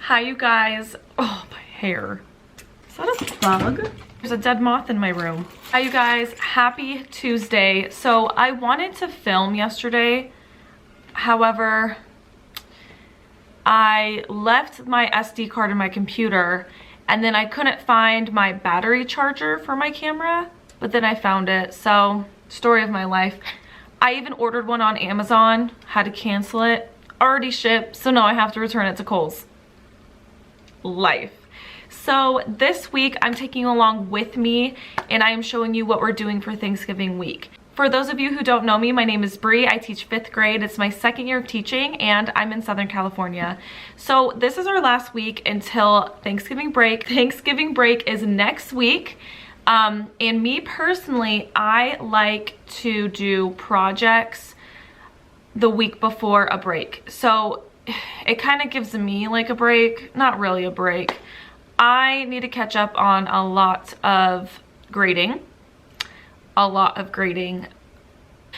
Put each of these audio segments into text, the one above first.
Hi, you guys. Oh, my hair. Is that a bug? There's a dead moth in my room. Hi, you guys. Happy Tuesday. So I wanted to film yesterday. However, I left my SD card in my computer and then I couldn't find my battery charger for my camera, but then I found it. So, story of my life. I even ordered one on Amazon, had to cancel it, already shipped, so now I have to return it to Kohl's. Life. So this week I'm taking along with me and I am showing you what we're doing for Thanksgiving week. For those of you who don't know me, my name is Bree. I teach 5th grade. It's my 2nd year of teaching and I'm in Southern California. So this is our last week until Thanksgiving break. Thanksgiving break is next week. And me personally, I like to do projects the week before a break. So it kind of gives me like a break, not really a break. I need to catch up on a lot of grading.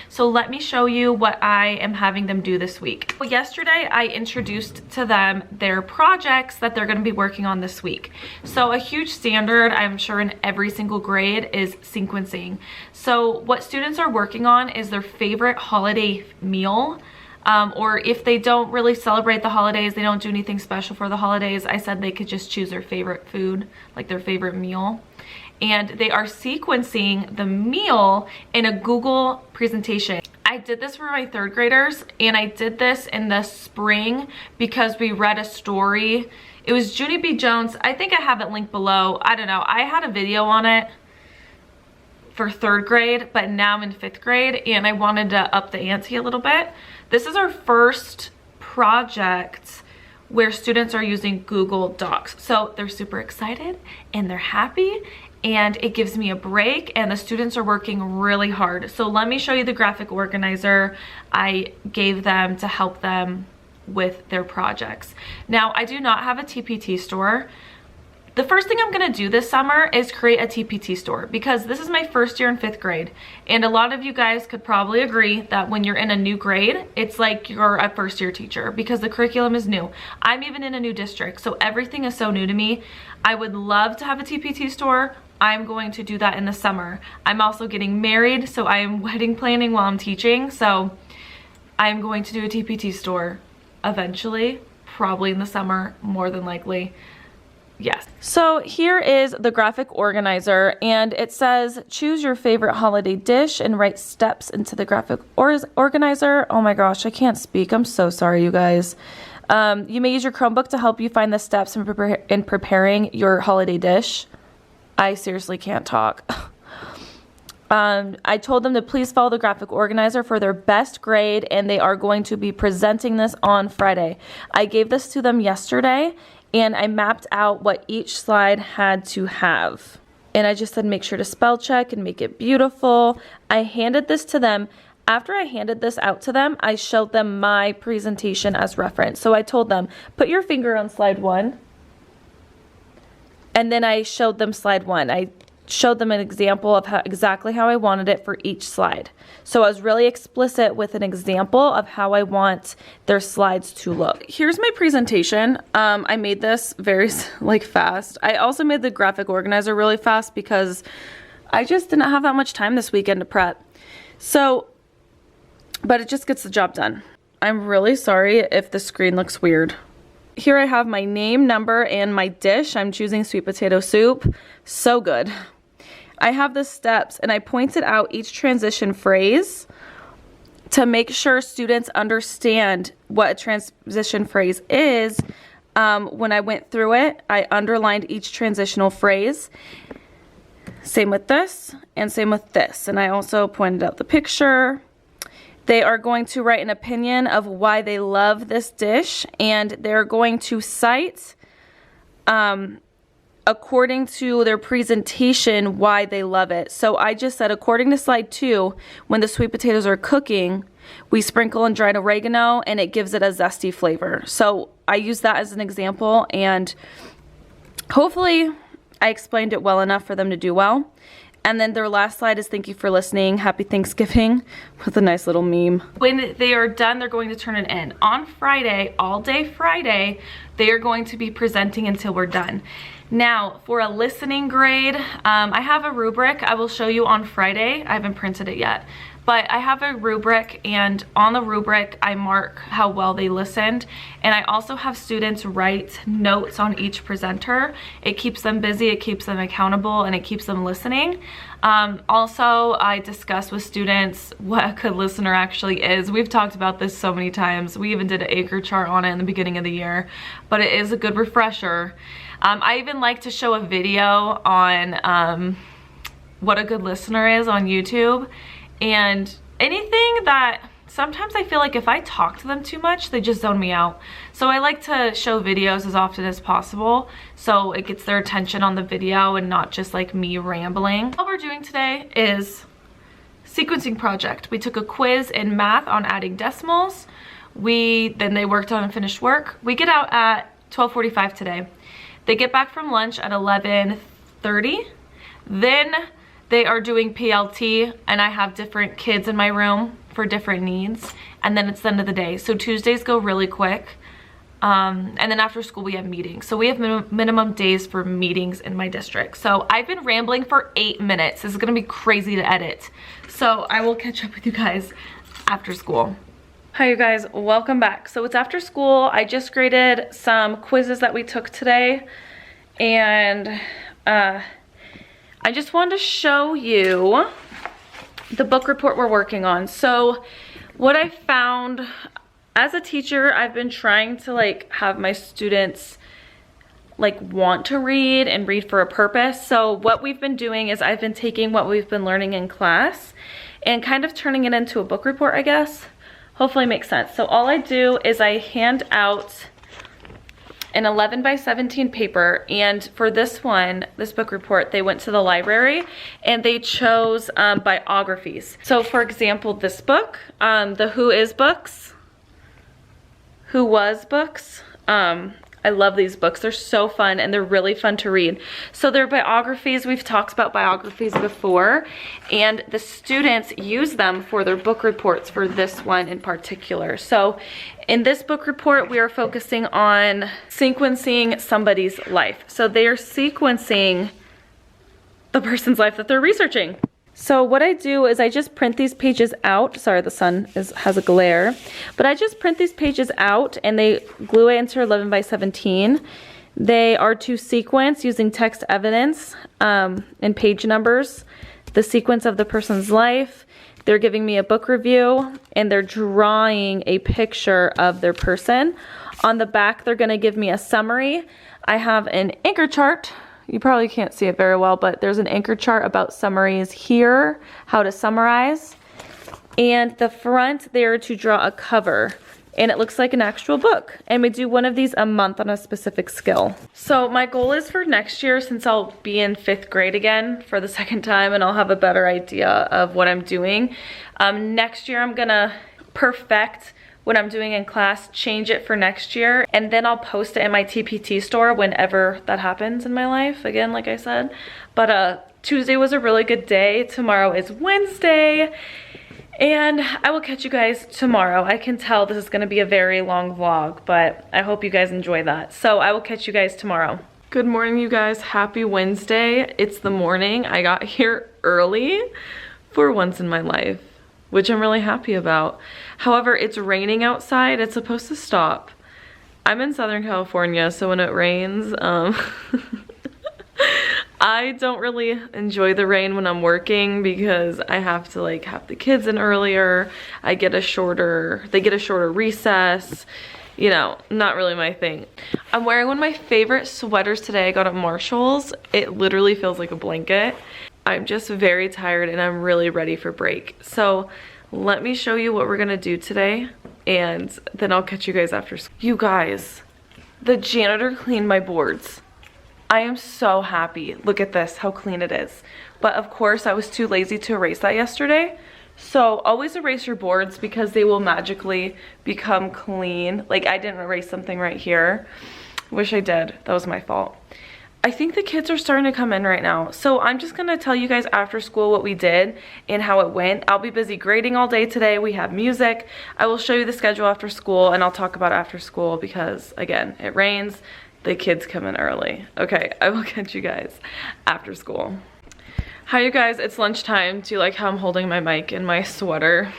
So let me show you what I am having them do this week. Well, yesterday I introduced to them their projects that they're going to be working on this week. So a huge standard, I'm sure in every single grade, is sequencing. So what students are working on is their favorite holiday meal. Or if they don't really celebrate the holidays, they don't do anything special for the holidays, I said they could just choose their favorite food, like their favorite meal. And they are sequencing the meal in a Google presentation. I did this for my 3rd graders and I did this in the spring because we read a story. It was Junie B. Jones. I think I have it linked below. I don't know. I had a video on it for 3rd grade, but now I'm in 5th grade and I wanted to up the ante a little bit. This is our first project where students are using Google Docs. So they're super excited and they're happy and it gives me a break and the students are working really hard. So let me show you the graphic organizer I gave them to help them with their projects. Now, I do not have a TPT store. The first thing I'm gonna do this summer is create a TPT store because this is my 1st year in 5th grade. And a lot of you guys could probably agree that when you're in a new grade, it's like you're a 1st year teacher because the curriculum is new. I'm even in a new district, so everything is so new to me. I would love to have a TPT store. I'm going to do that in the summer. I'm also getting married, so I am wedding planning while I'm teaching. So I'm going to do a TPT store eventually, probably in the summer, more than likely. Yes. So here is the graphic organizer and it says choose your favorite holiday dish and write steps into the graphic organizer. Oh my gosh, I can't speak. I'm so sorry, you guys. You may use your Chromebook to help you find the steps in preparing your holiday dish. I seriously can't talk. I told them to please follow the graphic organizer for their best grade and they are going to be presenting this on Friday. I gave this to them yesterday and I mapped out what each slide had to have. And I just said make sure to spell check and make it beautiful. I handed this to them. After I handed this out to them, I showed them my presentation as reference. So I told them, put your finger on slide 1. And then I showed them slide 1. I showed them an example of exactly how I wanted it for each slide. So I was really explicit with an example of how I want their slides to look. Here's my presentation. I made this very fast. I also made the graphic organizer really fast because I just didn't have that much time this weekend to prep. So, but it just gets the job done. I'm really sorry if the screen looks weird. Here I have my name, number, and my dish. I'm choosing sweet potato soup. So good. I have the steps and I pointed out each transition phrase to make sure students understand what a transition phrase is. When I went through it, I underlined each transitional phrase. Same with this and same with this. And I also pointed out the picture. They are going to write an opinion of why they love this dish and they're going to cite according to their presentation why they love it. So I just said according to slide 2, when the sweet potatoes are cooking, we sprinkle in dried oregano and it gives it a zesty flavor. So I use that as an example and hopefully I explained it well enough for them to do well. And then their last slide is thank you for listening, happy Thanksgiving, with a nice little meme. When they are done, they're going to turn it in. On Friday, all day Friday, they are going to be presenting until we're done. Now, for a listening grade, I have a rubric I will show you on Friday. I haven't printed it yet. But I have a rubric, and on the rubric I mark how well they listened, and I also have students write notes on each presenter. It keeps them busy, it keeps them accountable, and it keeps them listening. Also, I discuss with students what a good listener actually is. We've talked about this so many times. We even did an acre chart on it in the beginning of the year, but it is a good refresher. I even like to show a video on what a good listener is on YouTube. And anything that sometimes I feel like if I talk to them too much, they just zone me out. So I like to show videos as often as possible so it gets their attention on the video and not just like me rambling. All we're doing today is sequencing project. We took a quiz in math on adding decimals. Then they worked on unfinished work. We get out at 12:45 today. They get back from lunch at 11:30. Then they are doing PLT, and I have different kids in my room for different needs, and then it's the end of the day. So Tuesdays go really quick, and then after school we have meetings. So we have minimum days for meetings in my district. So I've been rambling for 8 minutes. This is gonna be crazy to edit. So I will catch up with you guys after school. Hi you guys, welcome back. So it's after school. I just graded some quizzes that we took today, and I just wanted to show you the book report we're working on. So what I found as a teacher, I've been trying to like have my students like want to read and read for a purpose. So what we've been doing is I've been taking what we've been learning in class and kind of turning it into a book report, I guess. Hopefully it makes sense. So all I do is I hand out an 11 by 17 paper, and for this one, this book report, they went to the library and they chose biographies. So for example, this book, the Who Is books, Who Was books. I love these books. They're so fun and they're really fun to read. So they're biographies. We've talked about biographies before, and the students use them for their book reports for this one in particular. So in this book report, we are focusing on sequencing somebody's life. So they are sequencing the person's life that they're researching. So what I do is I just print these pages out. Sorry, the sun has a glare. But I just print these pages out and they glue it into 11 by 17. They are to sequence using text evidence and page numbers, the sequence of the person's life. They're giving me a book review and they're drawing a picture of their person. On the back, they're gonna give me a summary. I have an anchor chart. You probably can't see it very well, but there's an anchor chart about summaries here, how to summarize. And the front, they are to draw a cover, and it looks like an actual book. And we do one of these a month on a specific skill. So my goal is for next year, since I'll be in 5th grade again for the second time and I'll have a better idea of what I'm doing. Next year I'm gonna perfect what I'm doing in class, change it for next year, and then I'll post it in my TPT store whenever that happens in my life, again, like I said. But Tuesday was a really good day. Tomorrow is Wednesday, and I will catch you guys tomorrow. I can tell this is gonna be a very long vlog, but I hope you guys enjoy that. So I will catch you guys tomorrow. Good morning, you guys. Happy Wednesday. It's the morning. I got here early for once in my life, which I'm really happy about. However, it's raining outside. It's supposed to stop. I'm in Southern California, so when it rains, I don't really enjoy the rain when I'm working because I have to like have the kids in earlier. They get a shorter recess. You know, not really my thing. I'm wearing one of my favorite sweaters today I got at Marshall's. It literally feels like a blanket. I'm just very tired and I'm really ready for break. So let me show you what we're gonna do today, and then I'll catch you guys after school. You guys, the janitor cleaned my boards. I am so happy. Look at this, how clean it is. But of course I was too lazy to erase that yesterday. So always erase your boards because they will magically become clean. Like I didn't erase something right here. Wish I did, that was my fault. I think the kids are starting to come in right now. So I'm just gonna tell you guys after school what we did and how it went. I'll be busy grading all day today. We have music. I will show you the schedule after school, and I'll talk about after school because, again, it rains. The kids come in early. Okay, I will catch you guys after school. Hi, you guys. It's lunchtime. Do you like how I'm holding my mic in my sweater?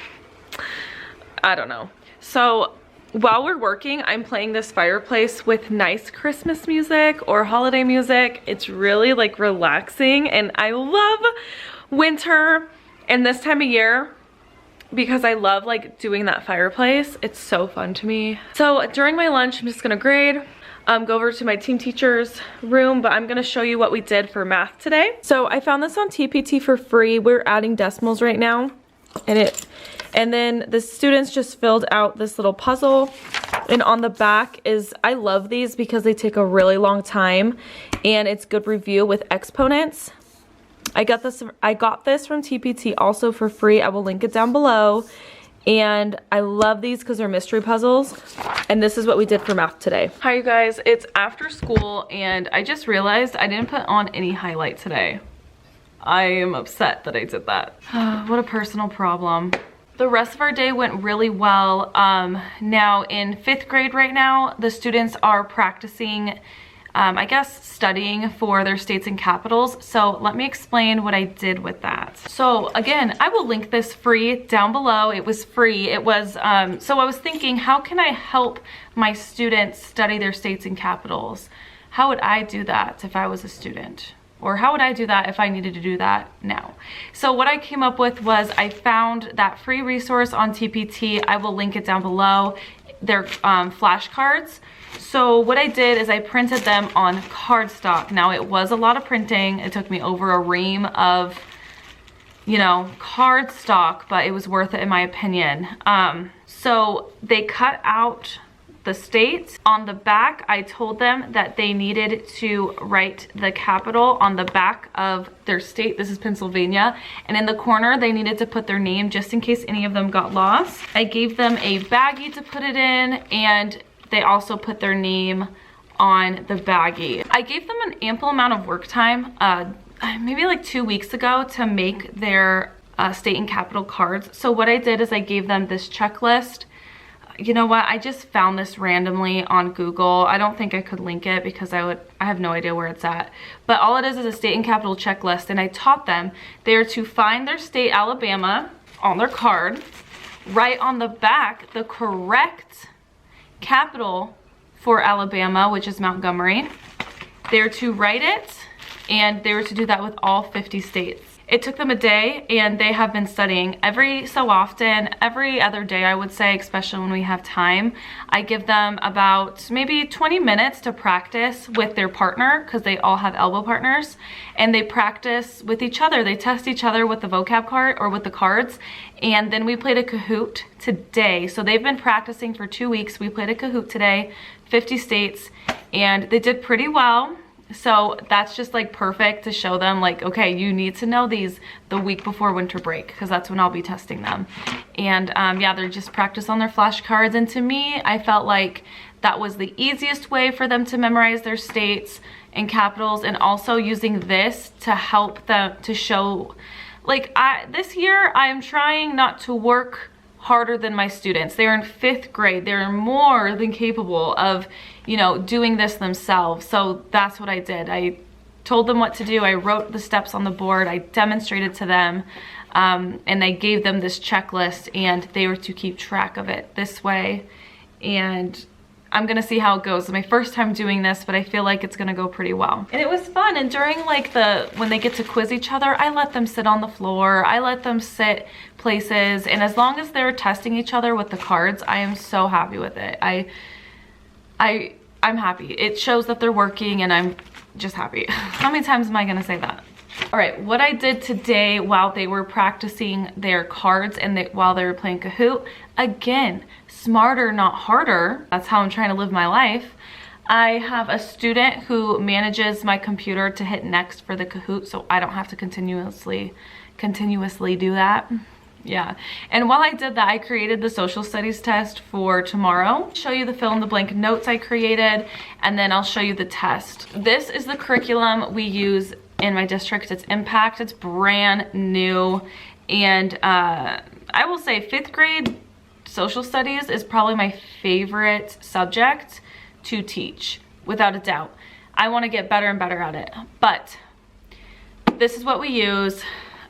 I don't know. So while we're working, I'm playing this fireplace with nice Christmas music or holiday music. It's really like relaxing, and I love winter and this time of year because I love like doing that fireplace. It's so fun to me. So during my lunch, I'm just gonna grade, go over to my team teacher's room, but I'm gonna show you what we did for math today. So I found this on TPT for free. We're adding decimals right now, and then the students just filled out this little puzzle, and on the back is, I love these because they take a really long time, and it's good review with exponents. I got this from TPT also for free. I will link it down below. And I love these because they're mystery puzzles. And this is what we did for math today. Hi, you guys. It's after school, and I just realized I didn't put on any highlight today. I am upset that I did that. What a personal problem. The rest of our day went really well. Now in 5th grade right now, the students are practicing, I guess, studying for their states and capitals. So let me explain what I did with that. So again, I will link this free down below. It was free. It was, so I was thinking, how can I help my students study their states and capitals? How would I do that if I was a student? Or how would I do that if I needed to do that now? So what I came up with was I found that free resource on TPT. I will link it down below. They're flashcards. So what I did is I printed them on cardstock. Now it was a lot of printing. It took me over a ream of, you know, cardstock, but it was worth it in my opinion. So they cut out the states. On the back, I told them that they needed to write the capital on the back of their state. This is Pennsylvania. And in the corner, they needed to put their name just in case any of them got lost. I gave them a baggie to put it in, and they also put their name on the baggie. I gave them an ample amount of work time, maybe like 2 weeks ago, to make their state and capital cards. So what I did is I gave them this checklist. You know what, I just found this randomly on Google. I don't think I could link it because I have no idea where it's at. But all it is a state and capital checklist, and I taught them they are to find their state, Alabama, on their card, write on the back the correct capital for Alabama, which is Montgomery. They're to write it, and they were to do that with all 50 states. It took them a day, and they have been studying every so often, every other day I would say, especially when we have time. I give them about maybe 20 minutes to practice with their partner because they all have elbow partners, and they practice with each other. They test each other with the vocab card or with the cards, and then we played a Kahoot today. So they've been practicing for 2 weeks. We played a Kahoot today, 50 states, and they did pretty well. So that's just like perfect to show them like, okay, you need to know these the week before winter break because that's when I'll be testing them. And yeah, they're just practice on their flashcards. And to me, I felt like that was the easiest way for them to memorize their states and capitals, and also using this to help them to show, like this year I am trying not to work harder than my students. They're in 5th grade. They're more than capable of, you know, doing this themselves. So that's what I did. I told them what to do. I wrote the steps on the board. I demonstrated to them, and I gave them this checklist, and they were to keep track of it this way. And I'm gonna see how it goes. It's my first time doing this, but I feel like it's gonna go pretty well. And it was fun. And during like when they get to quiz each other, I let them sit on the floor. I let them sit places. And as long as they're testing each other with the cards, I am so happy with it. I'm happy. It shows that they're working, and I'm just happy. How many times am I gonna say that? All right, what I did today while they were practicing their cards and while they were playing Kahoot, again, smarter, not harder. That's how I'm trying to live my life. I have a student who manages my computer to hit next for the Kahoot, so I don't have to continuously do that. Yeah, and while I did that, I created the social studies test for tomorrow. I'll show you the fill in the blank notes I created, and then I'll show you the test. This is the curriculum we use in my district. It's Impact, it's brand new, and I will say 5th grade social studies is probably my favorite subject to teach, without a doubt. I want to get better and better at it, but this is what we use.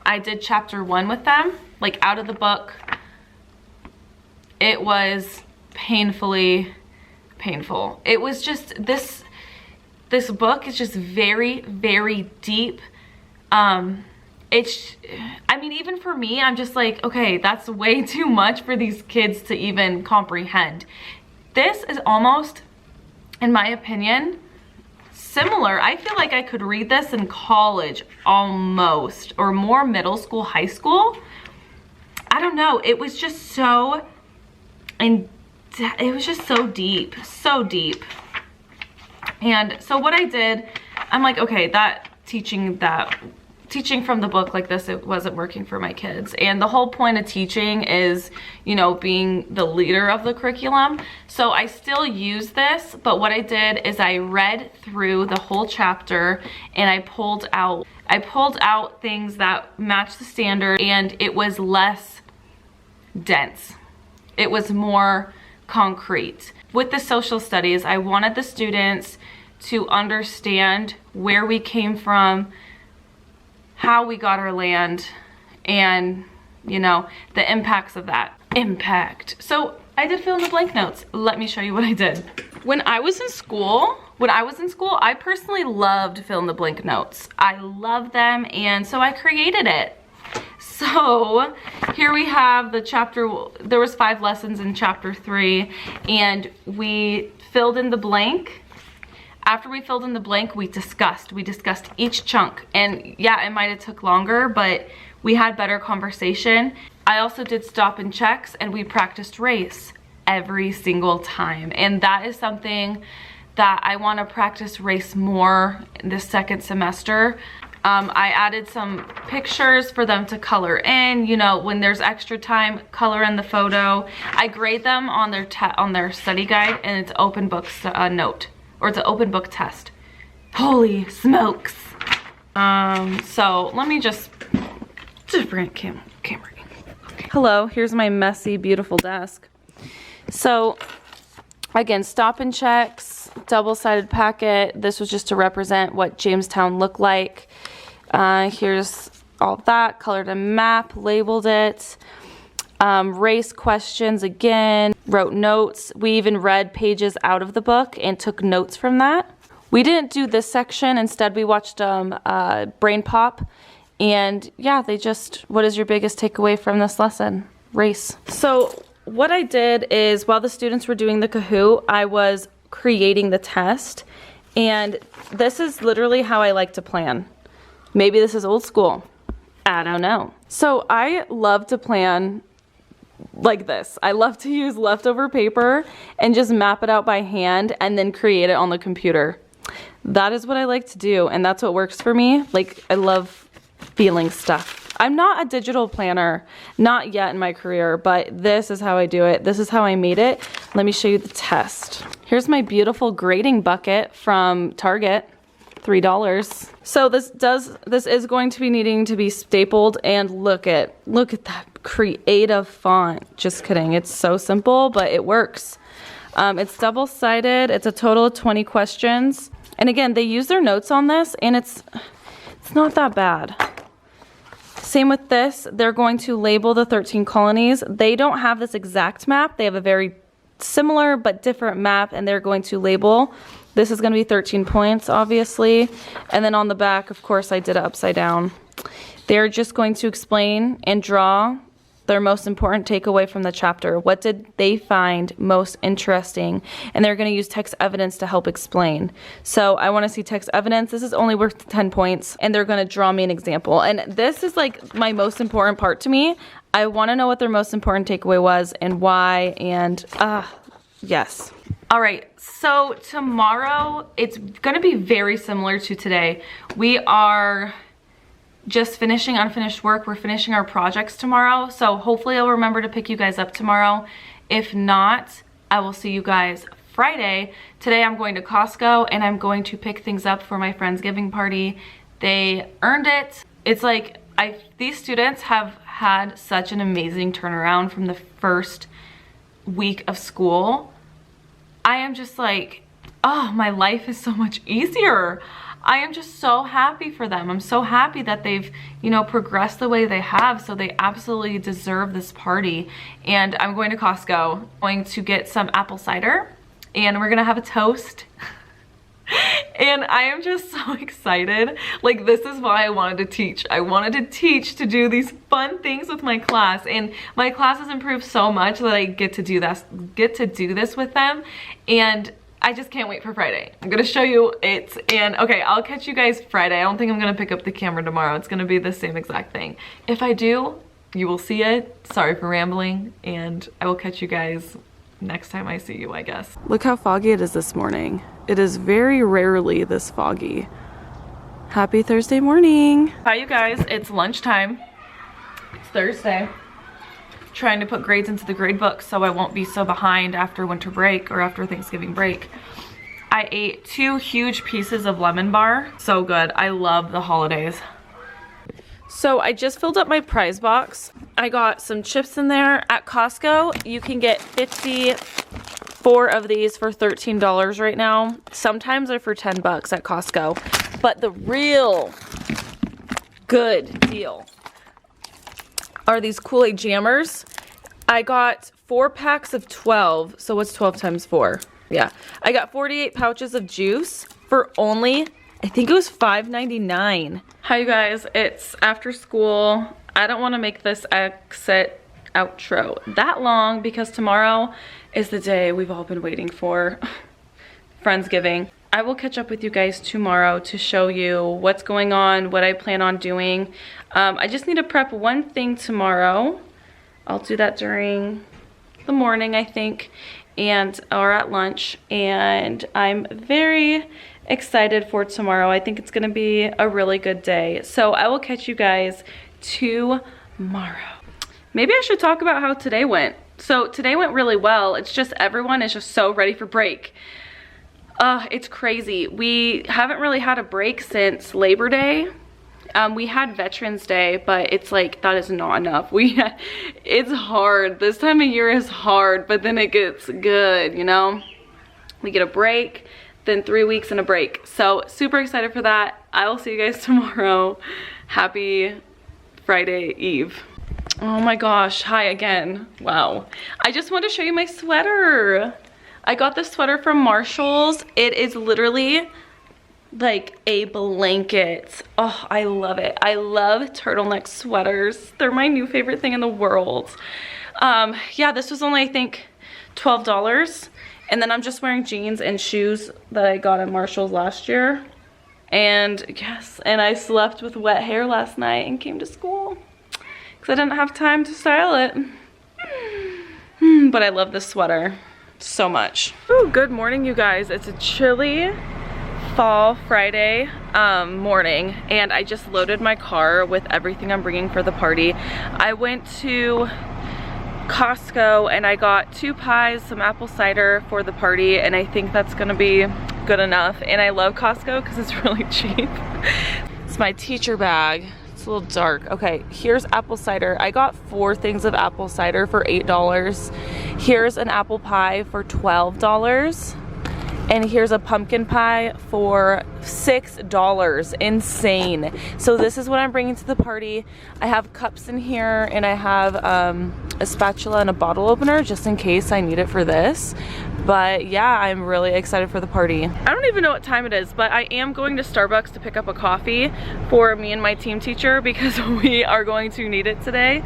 I did chapter 1 with them, like out of the book. It was painfully painful. It was just, this book is just very, very deep. I mean, even for me, I'm just like, okay, that's way too much for these kids to even comprehend. This is almost, in my opinion, similar. I feel like I could read this in college almost, or more middle school, high school. I don't know. It was just so, and it was just so deep, so deep. And so what I did, I'm like, okay, that teaching from the book like this, it wasn't working for my kids. And the whole point of teaching is, you know, being the leader of the curriculum. So I still use this, but what I did is I read through the whole chapter and I pulled out things that match the standard, and it was less dense. It was more concrete. With the social studies, I wanted the students to understand where we came from, how we got our land, and, you know, the impacts of that. Impact. So I did fill in the blank notes. Let me show you what I did. When I was in school, I personally loved fill in the blank notes. I love them, and so I created it. So here we have the chapter. There was 5 lessons in chapter 3, and we filled in the blank. After we filled in the blank, we discussed each chunk. And yeah, it might have took longer, but we had better conversation. I also did stop and checks, and we practiced race every single time. And that is something that I want to practice race more this second semester. I added some pictures for them to color in, you know, when there's extra time, color in the photo. I grade them on their study guide, and it's open book note, or it's an open book test. Holy smokes. So let me just bring camera. Okay. Hello, here's my messy, beautiful desk. So again, stop and checks, double-sided packet. This was just to represent what Jamestown looked like. Here's all that, colored a map, labeled it. Race questions again, wrote notes. We even read pages out of the book and took notes from that. We didn't do this section. Instead, we watched Brain Pop. And yeah, what is your biggest takeaway from this lesson? Race. So what I did is, while the students were doing the Kahoot, I was creating the test. And this is literally how I like to plan. Maybe this is old school. I don't know. So I love to plan like this. I love to use leftover paper and just map it out by hand and then create it on the computer. That is what I like to do, and that's what works for me. Like, I love feeling stuff. I'm not a digital planner, not yet in my career, but this is how I do it. This is how I made it. Let me show you the test. Here's my beautiful grading bucket from Target. $3. So this is going to be needing to be stapled, and look at that creative font. Just kidding. It's so simple, but it works. It's double-sided. It's a total of 20 questions. And again, they use their notes on this, and it's not that bad. Same with this. They're going to label the 13 colonies. They don't have this exact map. They have a very similar but different map, and they're going to label. This is going to be 13 points, obviously. And then on the back, of course, I did it upside down. They're just going to explain and draw their most important takeaway from the chapter. What did they find most interesting? And they're going to use text evidence to help explain. So I want to see text evidence. This is only worth 10 points, and they're going to draw me an example. And this is like my most important part to me. I want to know what their most important takeaway was and why, and yes. All right, so tomorrow, it's gonna be very similar to today. We are just finishing unfinished work. We're finishing our projects tomorrow, so hopefully I'll remember to pick you guys up tomorrow. If not, I will see you guys Friday. Today I'm going to Costco and I'm going to pick things up for my Friendsgiving party. They earned it. It's like, these students have had such an amazing turnaround from the first week of school. I am just like, oh, my life is so much easier. I am just so happy for them. I'm so happy that they've, you know, progressed the way they have, so they absolutely deserve this party. And I'm going to Costco, going to get some apple cider, and we're gonna have a toast. And I am just so excited. Like, this is why I wanted to teach. I wanted to teach, to do these fun things with my class, and my class has improved so much that I get to do this with them, and I just can't wait for Friday. I'm gonna show you it, and okay, I'll catch you guys Friday. I don't think I'm gonna pick up the camera tomorrow. It's gonna be the same exact thing. If I do, you will see it. Sorry for rambling, and I will catch you guys next time I see you, I guess. Look how foggy it is this morning. It is very rarely this foggy. Happy Thursday morning. Hi you guys, it's lunchtime. It's Thursday. Trying to put grades into the grade book so I won't be so behind after winter break or after Thanksgiving break. I ate 2 huge pieces of lemon bar. So good. I love the holidays. So I just filled up my prize box. I got some chips in there. At Costco, you can get 54 of these for $13 right now. Sometimes they're for 10 bucks at Costco. But the real good deal are these Kool-Aid jammers. I got 4 packs of 12. So what's 12 times 4? Yeah. I got 48 pouches of juice for only, I think it was $5.99. Hi you guys, it's after school. I don't want to make this exit outro that long because tomorrow is the day we've all been waiting for, Friendsgiving. I will catch up with you guys tomorrow to show you what's going on, what I plan on doing. I just need to prep one thing tomorrow. I'll do that during the morning, I think, or at lunch. And I'm very excited for tomorrow. I think it's gonna be a really good day. So I will catch you guys tomorrow. Maybe I should talk about how today went. So today went really well. It's just everyone is just so ready for break. It's crazy. We haven't really had a break since Labor Day. We had Veterans Day, but it's like, that is not enough. It's hard. This time of year is hard, but then it gets good, you know? We get a break, then 3 weeks and a break. So super excited for that. I will see you guys tomorrow. Happy Friday Eve. Oh my gosh, hi again. Wow. I just want to show you my sweater. I got this sweater from Marshall's. It is literally like a blanket. Oh, I love it. I love turtleneck sweaters. They're my new favorite thing in the world. Yeah, this was only, I think, $12. And then I'm just wearing jeans and shoes that I got at Marshall's last year. And yes, and I slept with wet hair last night and came to school because I didn't have time to style it. But I love this sweater so much. Oh, good morning, you guys. It's a chilly fall Friday morning, and I just loaded my car with everything I'm bringing for the party. I went to Costco and I got 2 pies, some apple cider for the party, and I think that's gonna be good enough. And I love Costco because it's really cheap. It's my teacher bag. It's a little dark. Okay, here's apple cider. I got 4 things of apple cider for $8. Here's an apple pie for $12. And here's a pumpkin pie for $6. Insane. So this is what I'm bringing to the party. I have cups in here, and I have a spatula and a bottle opener just in case I need it for this. But yeah, I'm really excited for the party. I don't even know what time it is, but I am going to Starbucks to pick up a coffee for me and my team teacher because we are going to need it today.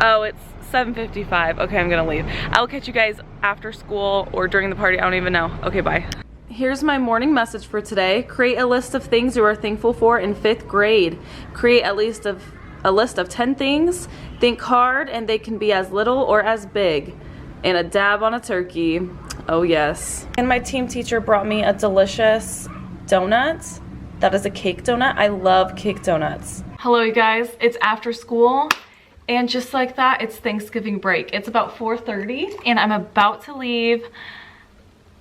Oh, it's 7:55. Okay, I'm gonna leave. I'll catch you guys after school or during the party. I don't even know. Okay, bye. Here's my morning message for today. Create a list of things you are thankful for in 5th grade. Create a list of 10 things. Think hard, and they can be as little or as big. And a dab on a turkey. Oh yes. And my team teacher brought me a delicious donut That is a cake donut. I love cake donuts. Hello, you guys. It's after school. And just like that, it's Thanksgiving break. It's about 4:30 and I'm about to leave.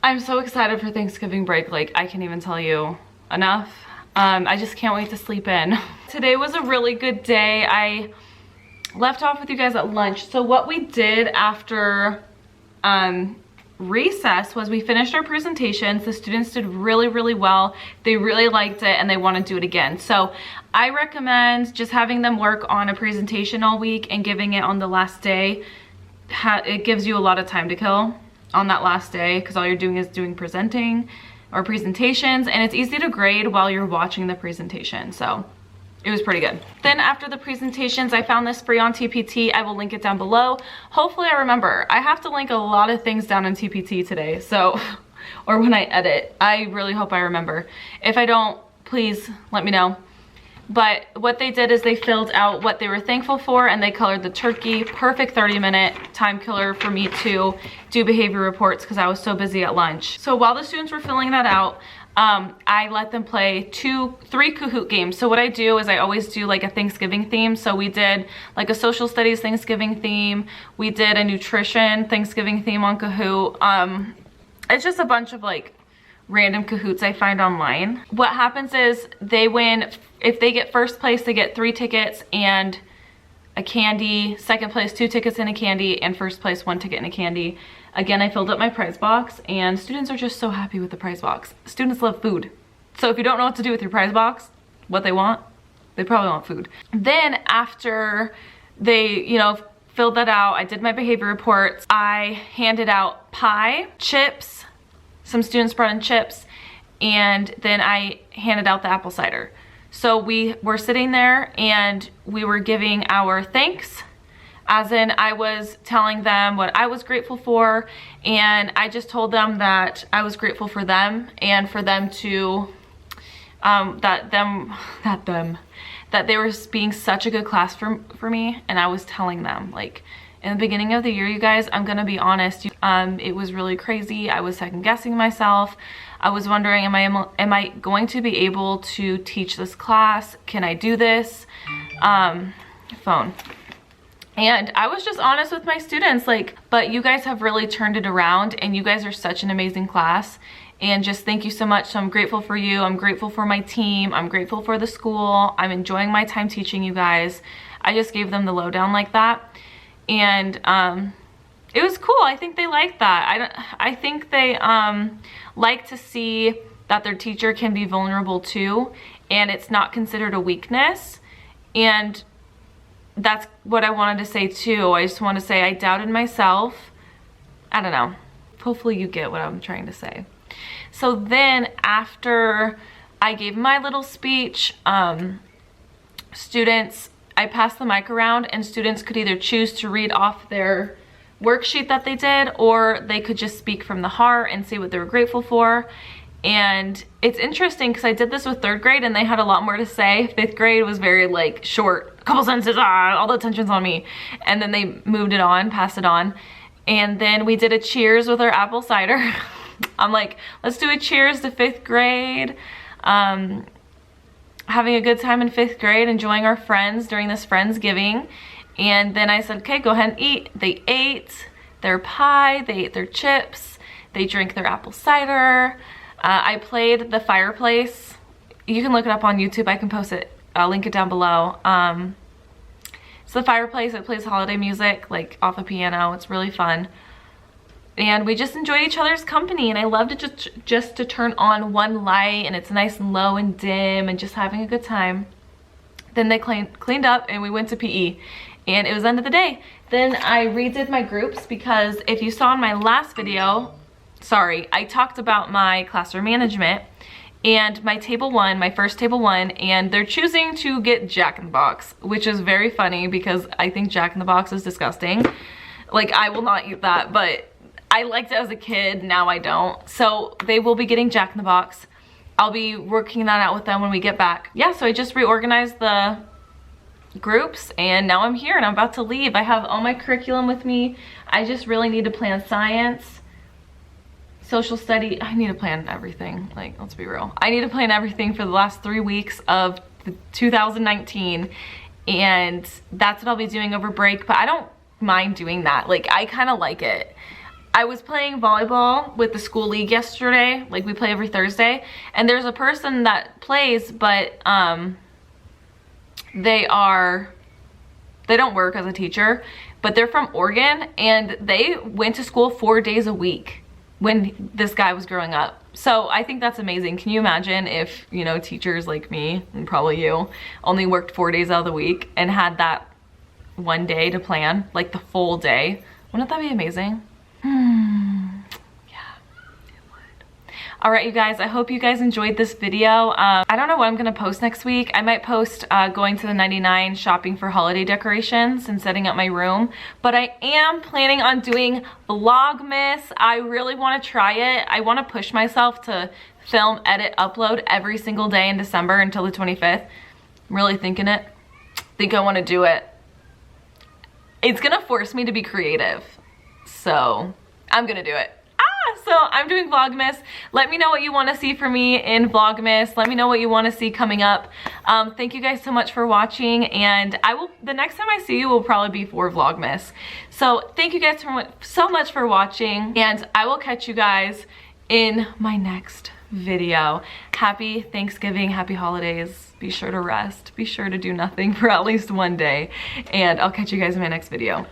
I'm so excited for Thanksgiving break. Like, I can't even tell you enough. I just can't wait to sleep in. Today was a really good day. I left off with you guys at lunch. So what we did after recess was we finished our presentations. The students did really, really well. They really liked it and they want to do it again. So I recommend just having them work on a presentation all week and giving it on the last day. It gives you a lot of time to kill on that last day because all you're doing is doing presenting or presentations, and it's easy to grade while you're watching the presentation. So it was pretty good. Then after the presentations, I found this free on TPT. I will link it down below. Hopefully I remember. I have to link a lot of things down in TPT today, so, or when I edit. I really hope I remember. If I don't, please let me know. But what they did is they filled out what they were thankful for and they colored the turkey. Perfect 30-minute time killer for me to do behavior reports because I was so busy at lunch. So while the students were filling that out, I let them play 3 Kahoot games. So what I do is I always do like a Thanksgiving theme. So we did like a social studies Thanksgiving theme. We did a nutrition Thanksgiving theme on Kahoot. It's just a bunch of like random Kahoots I find online. What happens is they win. If they get first place, they get 3 tickets and a candy. Second place, 2 tickets and a candy, and first place, 1 ticket and a candy. Again, I filled up my prize box and students are just so happy with the prize box. Students love food. So if you don't know what to do with your prize box, what they want, they probably want food. Then after they, you know, filled that out, I did my behavior reports. I handed out pie, chips, some students brought in chips, and then I handed out the apple cider. So we were sitting there and we were giving our thanks, as in I was telling them what I was grateful for, and I just told them that I was grateful for them and for them to, that they were being such a good class for me, and I was telling them, like, in the beginning of the year, you guys, I'm gonna be honest, it was really crazy. I was second guessing myself. I was wondering, am I going to be able to teach this class? Can I do this? Phone. And I was just honest with my students, like, but you guys have really turned it around and you guys are such an amazing class. And just thank you so much. So I'm grateful for you. I'm grateful for my team. I'm grateful for the school. I'm enjoying my time teaching you guys. I just gave them the lowdown like that. And it was cool. I think they liked that. I think they like to see that their teacher can be vulnerable too, and it's not considered a weakness. And that's what I wanted to say too. I just want to say I doubted myself. I don't know. Hopefully you get what I'm trying to say. So then after I gave my little speech, students, I passed the mic around and students could either choose to read off their worksheet that they did, or they could just speak from the heart and say what they were grateful for. And it's interesting because I did this with 3rd grade and they had a lot more to say. 5th grade was very like short, a couple sentences, all the attention's on me. And then they moved it on, passed it on. And then we did a cheers with our apple cider. I'm like, let's do a cheers to 5th grade. Having a good time in 5th grade, enjoying our friends during this Friendsgiving. And then I said, okay, go ahead and eat. They ate their pie, they ate their chips, they drank their apple cider. I played the fireplace. You can look it up on YouTube. I can post it, I'll link it down below. It's the fireplace. It plays holiday music, like off a piano. It's really fun. And we just enjoyed each other's company, and I loved it just to turn on one light and it's nice and low and dim and just having a good time. Then they cleaned up and we went to PE, and it was the end of the day. Then I redid my groups because if you saw in my last video, sorry, I talked about my classroom management and my table 1, my first table 1, and they're choosing to get Jack in the Box, which is very funny because I think Jack in the Box is disgusting. Like, I will not eat that, but I liked it as a kid, now I don't. So they will be getting Jack in the Box. I'll be working that out with them when we get back. Yeah, so I just reorganized the groups and now I'm here and I'm about to leave. I have all my curriculum with me. I just really need to plan science. social study. I need to plan everything. Like, let's be real. I need to plan everything for the last 3 weeks of 2019. And that's what I'll be doing over break. But I don't mind doing that. Like, I kind of like it. I was playing volleyball with the school league yesterday. Like, we play every Thursday. And there's a person that plays, but they don't work as a teacher, but they're from Oregon, and they went to school 4 days a week when this guy was growing up. So I think that's amazing. Can you imagine if, you know, teachers like me, and probably you, only worked 4 days out of the week and had that one day to plan, like the full day? Wouldn't that be amazing? Yeah, it would. All right, you guys, I hope you guys enjoyed this video. I don't know what I'm gonna post next week. I might post going to the 99 shopping for holiday decorations and setting up my room, but I am planning on doing Vlogmas. I really wanna try it. I wanna push myself to film, edit, upload every single day in December until the 25th. I'm really thinking it. Think I wanna do it. It's gonna force me to be creative. So I'm gonna do it. So I'm doing Vlogmas. Let me know what you want to see from me in Vlogmas. Let me know what you want to see coming up. Thank you guys so much for watching, and the next time I see you will probably be for Vlogmas. So thank you guys so much for watching, and I will catch you guys in my next video. Happy Thanksgiving, happy holidays. Be sure to rest. Be sure to do nothing for at least one day, and I'll catch you guys in my next video.